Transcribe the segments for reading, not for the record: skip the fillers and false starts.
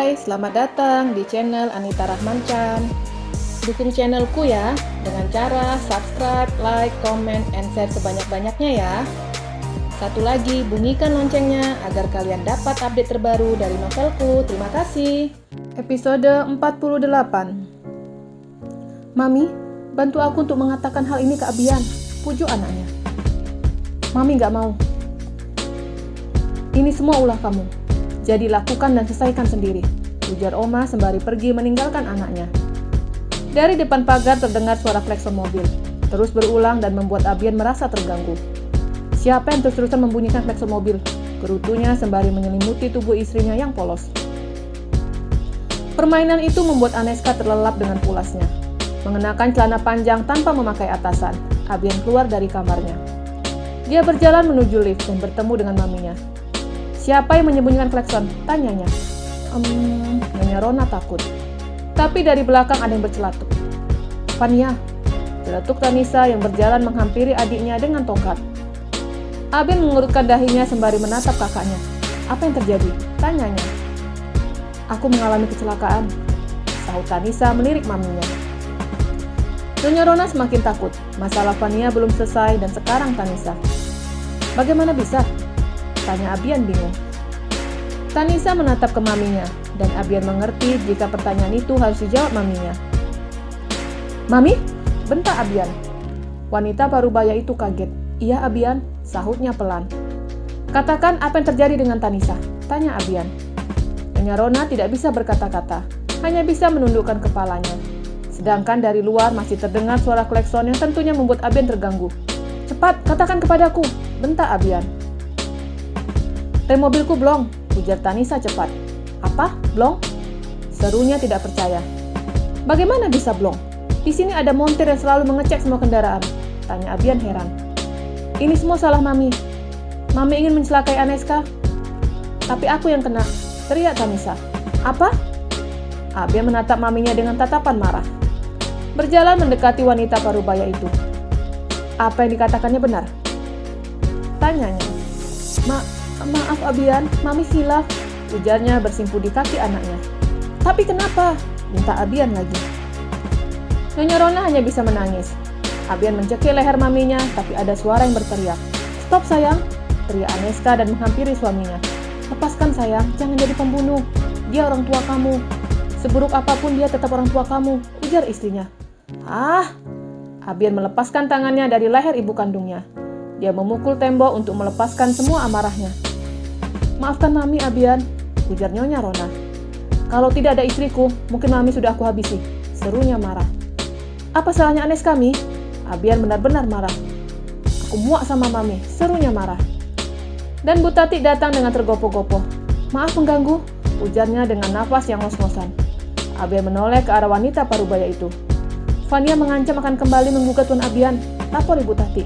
Hai, selamat datang di channel Anita Rahmanchan. Dukung channelku ya, dengan cara subscribe, like, comment, and share sebanyak-banyaknya ya. Satu lagi, bunyikan loncengnya agar kalian dapat update terbaru dari novelku. Terima kasih. Episode 48. Mami, bantu aku untuk mengatakan hal ini ke Abian, pujuk anaknya. Mami gak mau. Ini semua ulah kamu. Jadi lakukan dan selesaikan sendiri, ujar Oma sembari pergi meninggalkan anaknya. Dari depan pagar terdengar suara klakson mobil, terus berulang dan membuat Abian merasa terganggu. Siapa yang terus-terusan membunyikan klakson mobil? Gerutunya sembari menyelimuti tubuh istrinya yang polos. Permainan itu membuat Aneska terlelap dengan pulasnya. Mengenakan celana panjang tanpa memakai atasan, Abian keluar dari kamarnya. Dia berjalan menuju lift dan bertemu dengan maminya. Siapa yang menyembunyikan klakson? Tanyanya. Nyonya Rona takut. Tapi dari belakang ada yang bercelatuk. Fania, celetuk Tanisa yang berjalan menghampiri adiknya dengan tongkat. Abian mengurutkan dahinya sembari menatap kakaknya. Apa yang terjadi? Tanyanya. Aku mengalami kecelakaan, sahut Tanisa melirik maminya. Nyonya Rona semakin takut. Masalah Fania belum selesai dan sekarang Tanisa. Bagaimana bisa? Tanya Abian bingung. Tanisa menatap ke maminya, dan Abian mengerti jika pertanyaan itu harus dijawab maminya. Mami? Bentak Abian. Wanita parubaya itu kaget. Iya Abian, sahutnya pelan. Katakan apa yang terjadi dengan Tanisa? Tanya Abian. Nyonya Rona tidak bisa berkata-kata, hanya bisa menundukkan kepalanya. Sedangkan dari luar masih terdengar suara klakson yang tentunya membuat Abian terganggu. Cepat, katakan kepadaku, bentak Abian. Rem mobilku blong, ujar Tanisa cepat. Apa? Blong? Serunya tidak percaya. Bagaimana bisa blong? Di sini ada montir yang selalu mengecek semua kendaraan. Tanya Abian heran. Ini semua salah Mami. Mami ingin mencelakai Aneska. Tapi aku yang kena, teriak Tanisa. Apa? Abian menatap maminya dengan tatapan marah. Berjalan mendekati wanita parubaya itu. Apa yang dikatakannya benar? Tanyanya. Maaf Abian, Mami hilaf, ujarnya bersimpu di kaki anaknya. Tapi kenapa? Minta Abian lagi. Nyonya Rona hanya bisa menangis. Abian mencekik leher maminya, tapi ada suara yang berteriak. Stop sayang, teriak Aneska dan menghampiri suaminya. Lepaskan sayang, jangan jadi pembunuh. Dia orang tua kamu. Seburuk apapun dia tetap orang tua kamu, ujar istrinya. Abian melepaskan tangannya dari leher ibu kandungnya. Dia memukul tembok untuk melepaskan semua amarahnya. Maafkan Mami, Abian, ujar Nyonya Rona. Kalau tidak ada istriku, mungkin Mami sudah aku habisi, serunya marah. Apa salahnya Aneska, Mi? Abian benar-benar marah. Aku muak sama Mami, serunya marah. Dan Bu Tati datang dengan tergopoh-gopoh. Maaf mengganggu, ujarnya dengan nafas yang ngos-ngosan. Abian menoleh ke arah wanita parubaya itu. Fania mengancam akan kembali menggugat Tuan Abian, lapor Ibu Tati.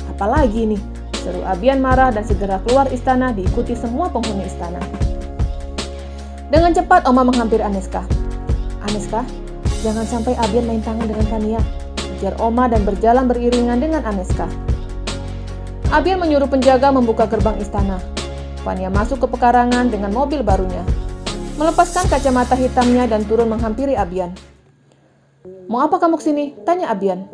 Apalagi ini? Seru Abian marah dan segera keluar istana diikuti semua penghuni istana. Dengan cepat Oma menghampiri Aneska. Aneska, jangan sampai Abian main tangan dengan Fania, ujar Oma dan berjalan beriringan dengan Aneska. Abian menyuruh penjaga membuka gerbang istana. Fania masuk ke pekarangan dengan mobil barunya. Melepaskan kacamata hitamnya dan turun menghampiri Abian. Mau apa kamu kesini? Tanya Abian.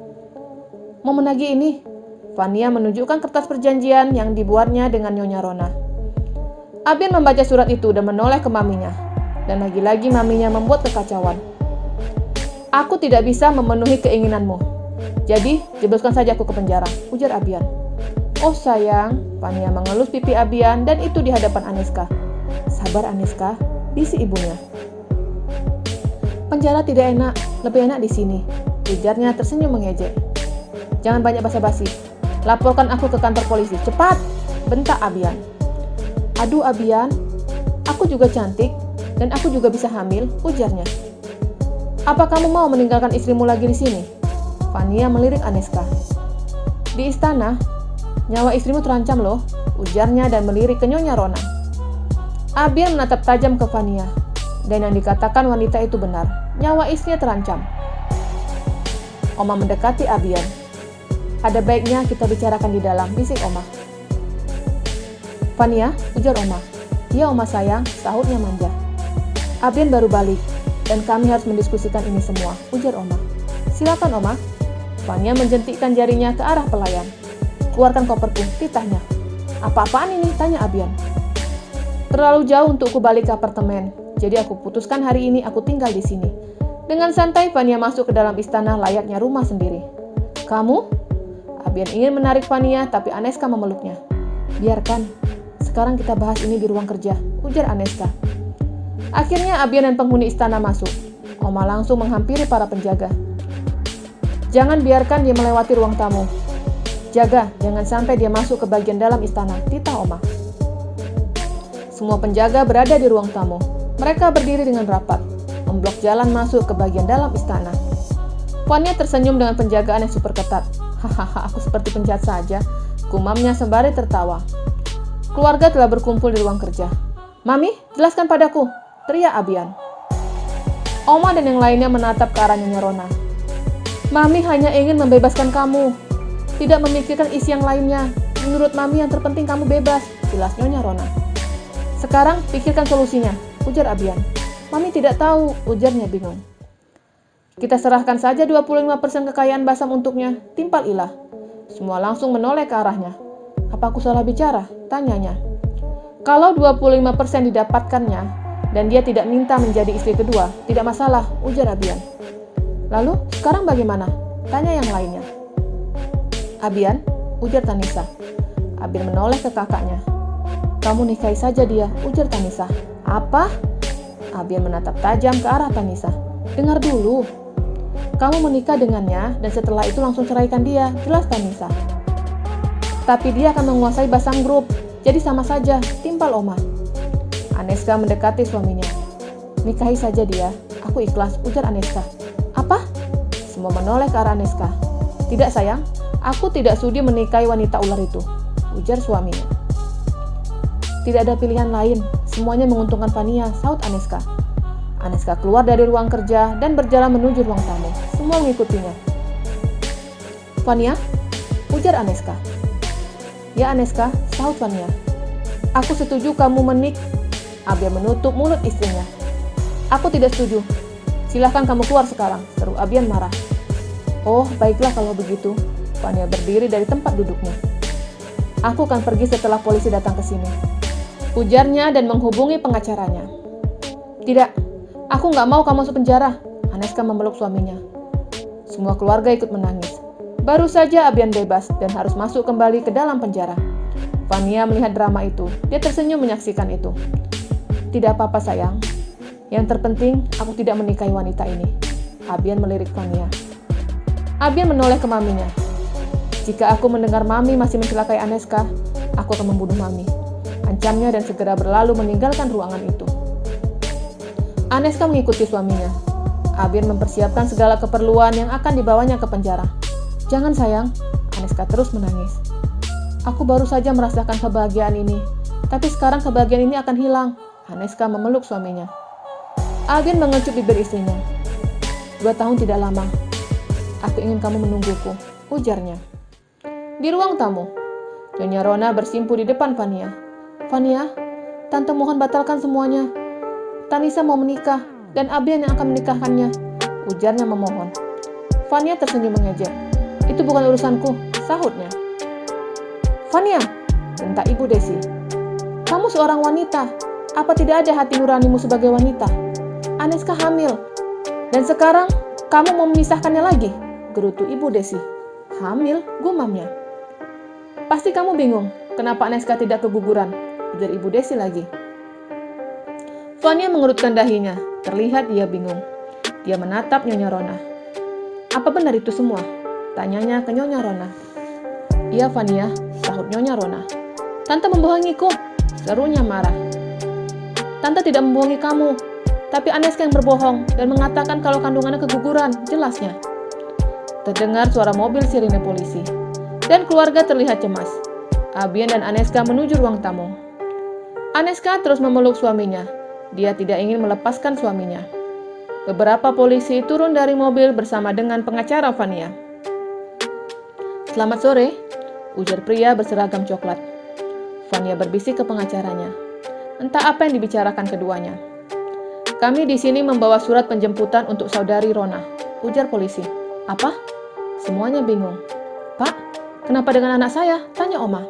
Mau menagih ini. Fania menunjukkan kertas perjanjian yang dibuatnya dengan Nyonya Rona. Abian membaca surat itu dan menoleh ke maminya. Dan lagi-lagi maminya membuat kekacauan. Aku tidak bisa memenuhi keinginanmu. Jadi, jebloskan saja aku ke penjara, ujar Abian. Oh sayang, Fania mengelus pipi Abian dan itu di hadapan Aneska. Sabar Aneska, bisik ibunya. Penjara tidak enak, lebih enak di sini, ujarnya tersenyum mengejek. Jangan banyak basa-basi. Laporkan aku ke kantor polisi, cepat! Bentak Abian. Aduh Abian, aku juga cantik dan aku juga bisa hamil, ujarnya. Apa kamu mau meninggalkan istrimu lagi di sini? Fania melirik Aneska. Di istana, nyawa istrimu terancam loh, ujarnya dan melirik ke Nyonya Rona. Abian menatap tajam ke Fania, dan yang dikatakan wanita itu benar, nyawa istrinya terancam. Oma mendekati Abian. Ada baiknya kita bicarakan di dalam, bisik Oma. Fania, ujar Oma. Iya Oma sayang, sahutnya manja. Abian baru balik, dan kami harus mendiskusikan ini semua, ujar Oma. Silakan, Oma. Fania menjentikkan jarinya ke arah pelayan. Keluarkan koperku, titahnya. Apa-apaan ini? Tanya Abian. Terlalu jauh untuk ku balik ke apartemen, jadi aku putuskan hari ini aku tinggal di sini. Dengan santai, Fania masuk ke dalam istana layaknya rumah sendiri. Kamu? Abian ingin menarik Fania, tapi Aneska memeluknya. Biarkan, sekarang kita bahas ini di ruang kerja, ujar Aneska. Akhirnya Abian dan penghuni istana masuk. Oma langsung menghampiri para penjaga. Jangan biarkan dia melewati ruang tamu. Jaga, jangan sampai dia masuk ke bagian dalam istana, titah Oma. Semua penjaga berada di ruang tamu. Mereka berdiri dengan rapat, memblok jalan masuk ke bagian dalam istana. Fania tersenyum dengan penjagaan yang super ketat. Hahaha, aku seperti penjahat saja, gumamnya sembari tertawa. Keluarga telah berkumpul di ruang kerja. Mami, jelaskan padaku, teriak Abian. Oma dan yang lainnya menatap ke arah Nyonya Rona. Mami hanya ingin membebaskan kamu, tidak memikirkan isi yang lainnya. Menurut Mami yang terpenting kamu bebas, jelas Nyonya Rona. Sekarang pikirkan solusinya, ujar Abian. Mami tidak tahu, ujarnya bingung. Kita serahkan saja 25% kekayaan Basam untuknya, timpal Ilah. Semua langsung menoleh ke arahnya. Apa aku salah bicara? Tanyanya. Kalau 25% didapatkannya, dan dia tidak minta menjadi istri kedua, tidak masalah, ujar Abian. Lalu, sekarang bagaimana? Tanya yang lainnya. Abian, ujar Tanisa. Abian menoleh ke kakaknya. Kamu nikahi saja dia, ujar Tanisa. Apa? Abian menatap tajam ke arah Tanisa. Dengar dulu. Kamu menikah dengannya, dan setelah itu langsung ceraikan dia, jelas Tanisa. Tapi dia akan menguasai Basam Group, jadi sama saja, timpal Oma. Aneska mendekati suaminya. Nikahi saja dia, aku ikhlas, ujar Aneska. Apa? Semua menoleh ke arah Aneska. Tidak sayang, aku tidak sudi menikahi wanita ular itu, ujar suaminya. Tidak ada pilihan lain, semuanya menguntungkan Fania, saut Aneska. Aneska keluar dari ruang kerja dan berjalan menuju ruang tamu. Semua mengikutinya. Fania, ujar Aneska. Ya Aneska, saut Fania. Aku setuju kamu Abian menutup mulut istrinya. Aku tidak setuju. Silahkan kamu keluar sekarang, seru Abian marah. Oh, baiklah kalau begitu. Fania berdiri dari tempat duduknya. Aku akan pergi setelah polisi datang ke sini, ujarnya dan menghubungi pengacaranya. Tidak, aku nggak mau kamu masuk penjara. Aneska memeluk suaminya. Semua keluarga ikut menangis. Baru saja Abian bebas dan harus masuk kembali ke dalam penjara. Fania melihat drama itu. Dia tersenyum menyaksikan itu. Tidak apa-apa sayang. Yang terpenting aku tidak menikahi wanita ini. Abian melirik Fania. Abian menoleh ke maminya. Jika aku mendengar Mami masih mencelakai Aneska, aku akan membunuh Mami, ancamnya dan segera berlalu meninggalkan ruangan itu. Aneska mengikuti suaminya. Abian mempersiapkan segala keperluan yang akan dibawanya ke penjara. Jangan sayang, Aneska terus menangis. Aku baru saja merasakan kebahagiaan ini, tapi sekarang kebahagiaan ini akan hilang. Aneska memeluk suaminya. Abian mengecup bibir istrinya. 2 tahun tidak lama. Aku ingin kamu menungguku, ujarnya. Di ruang tamu, Nyonya Rona bersimpu di depan Fania. Fania, Tante mohon batalkan semuanya. Tanisa mau menikah, dan Abian yang akan menikahkannya, ujarnya memohon. Fania tersenyum mengejek. Itu bukan urusanku, sahutnya. Fania, bentak Ibu Desi. Kamu seorang wanita, apa tidak ada hati nuranimu sebagai wanita? Aneska hamil, dan sekarang kamu mau memisahkannya lagi, gerutu Ibu Desi. Hamil, gumamnya. Pasti kamu bingung, kenapa Aneska tidak keguguran, ujar Ibu Desi lagi. Fania mengerutkan dahinya, terlihat dia bingung. Dia menatap Nyonya Rona. Apa benar itu semua? Tanyanya ke Nyonya Rona. Iya Fania, sahut Nyonya Rona. Tante membohongiku, serunya marah. Tante tidak membohongi kamu, tapi Aneska yang berbohong dan mengatakan kalau kandungannya keguguran, jelasnya. Terdengar suara mobil sirine polisi, dan keluarga terlihat cemas. Abian dan Aneska menuju ruang tamu. Aneska terus memeluk suaminya. Dia tidak ingin melepaskan suaminya. Beberapa polisi turun dari mobil bersama dengan pengacara Fania. Selamat sore, ujar pria berseragam coklat. Fania berbisik ke pengacaranya. Entah apa yang dibicarakan keduanya. Kami di sini membawa surat penjemputan untuk saudari Rona, ujar polisi. Apa? Semuanya bingung. Pak, kenapa dengan anak saya? Tanya Oma.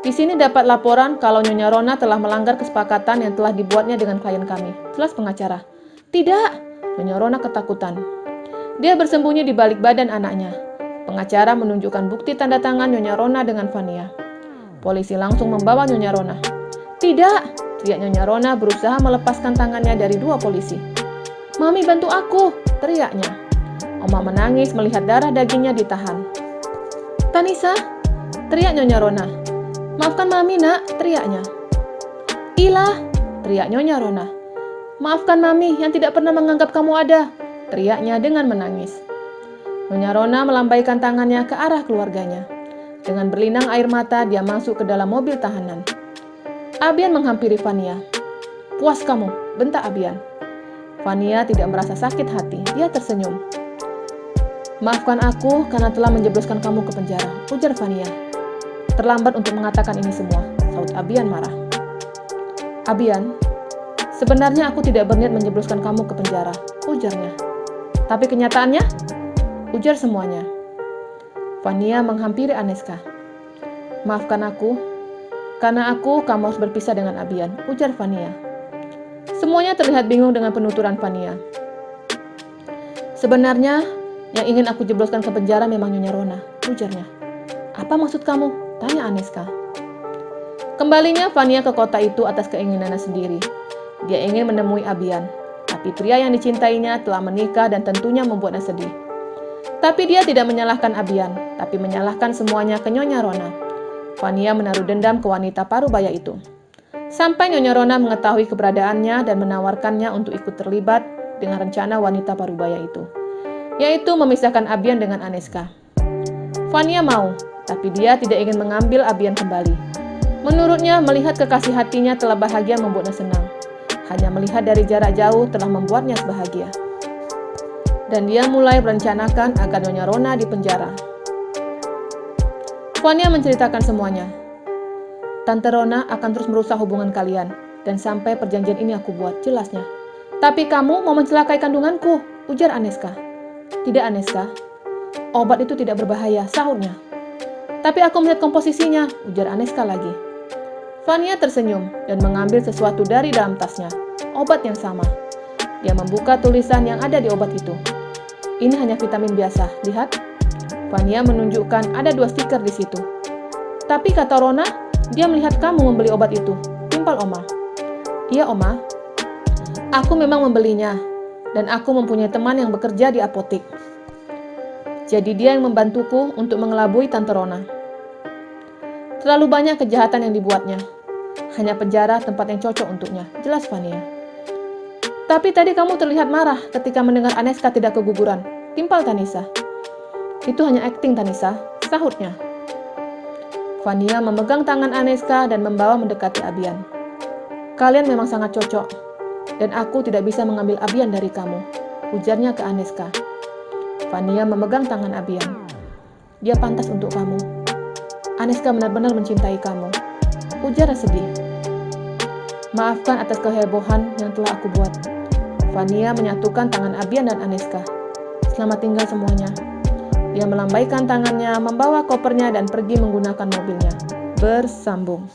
Di sini dapat laporan kalau Nyonya Rona telah melanggar kesepakatan yang telah dibuatnya dengan klien kami. Jelas pengacara. Tidak, Nyonya Rona ketakutan. Dia bersembunyi di balik badan anaknya. Pengacara menunjukkan bukti tanda tangan Nyonya Rona dengan Vania. Polisi langsung membawa Nyonya Rona. Tidak, teriak Nyonya Rona berusaha melepaskan tangannya dari dua polisi. Mami, bantu aku, teriaknya. Oma menangis melihat darah dagingnya ditahan. Tanisa, teriak Nyonya Rona. Maafkan Mami, nak, teriaknya. Ilah, teriak Nyonya Rona. Maafkan Mami yang tidak pernah menganggap kamu ada, teriaknya dengan menangis. Nyonya Rona melambaikan tangannya ke arah keluarganya. Dengan berlinang air mata, dia masuk ke dalam mobil tahanan. Abian menghampiri Vania. Puas kamu, bentak Abian. Vania tidak merasa sakit hati, dia tersenyum. Maafkan aku karena telah menjebloskan kamu ke penjara, ujar Vania. Terlambat untuk mengatakan ini semua, saut Abian marah. Abian, sebenarnya aku tidak berniat menjebloskan kamu ke penjara, ujarnya. Tapi kenyataannya, ujar semuanya. Vania menghampiri Aneska. Maafkan aku, karena kamu harus berpisah dengan Abian, ujar Vania. Semuanya terlihat bingung dengan penuturan Vania. Sebenarnya, yang ingin aku jebloskan ke penjara memang Nyonya Rona, ujarnya. Apa maksud kamu? Tanya Aneska. Kembalinya Vania ke kota itu atas keinginannya sendiri. Dia ingin menemui Abian, tapi pria yang dicintainya telah menikah dan tentunya membuatnya sedih. Tapi dia tidak menyalahkan Abian, tapi menyalahkan semuanya ke Nyonya Rona. Vania menaruh dendam ke wanita parubaya itu. Sampai Nyonya Rona mengetahui keberadaannya dan menawarkannya untuk ikut terlibat dengan rencana wanita parubaya itu, yaitu memisahkan Abian dengan Aneska. Vania mau, tapi dia tidak ingin mengambil Abian kembali. Menurutnya, melihat kekasih hatinya telah bahagia membuatnya senang. Hanya melihat dari jarak jauh telah membuatnya bahagia. Dan dia mulai merencanakan agar Nyonya Rona dipenjara. Vania menceritakan semuanya. Tante Rona akan terus merusak hubungan kalian, dan sampai perjanjian ini aku buat, jelasnya. Tapi kamu mau mencelakai kandunganku, ujar Aneska. Tidak Aneska, obat itu tidak berbahaya, sahutnya. Tapi aku melihat komposisinya, ujar Aneska lagi. Vania tersenyum dan mengambil sesuatu dari dalam tasnya, obat yang sama. Dia membuka tulisan yang ada di obat itu. Ini hanya vitamin biasa, lihat. Vania menunjukkan ada 2 stiker di situ. Tapi kata Rona, dia melihat kamu membeli obat itu, timpal Oma. Iya Oma, aku memang membelinya, dan aku mempunyai teman yang bekerja di apotik. Jadi dia yang membantuku untuk mengelabui Tante Rona. Terlalu banyak kejahatan yang dibuatnya. Hanya penjara tempat yang cocok untuknya, jelas Vania. Tapi tadi kamu terlihat marah ketika mendengar Aneska tidak keguguran, timpal Tanisa. Itu hanya akting Tanisa, sahutnya. Vania memegang tangan Aneska dan membawa mendekati Abian. Kalian memang sangat cocok, dan aku tidak bisa mengambil Abian dari kamu, ujarnya ke Aneska. Vania memegang tangan Abian. Dia pantas untuk kamu. Aneska benar-benar mencintai kamu, ujarnya sedih. Maafkan atas kehebohan yang telah aku buat. Vania menyatukan tangan Abian dan Aneska. Selamat tinggal semuanya. Dia melambaikan tangannya, membawa kopernya dan pergi menggunakan mobilnya. Bersambung.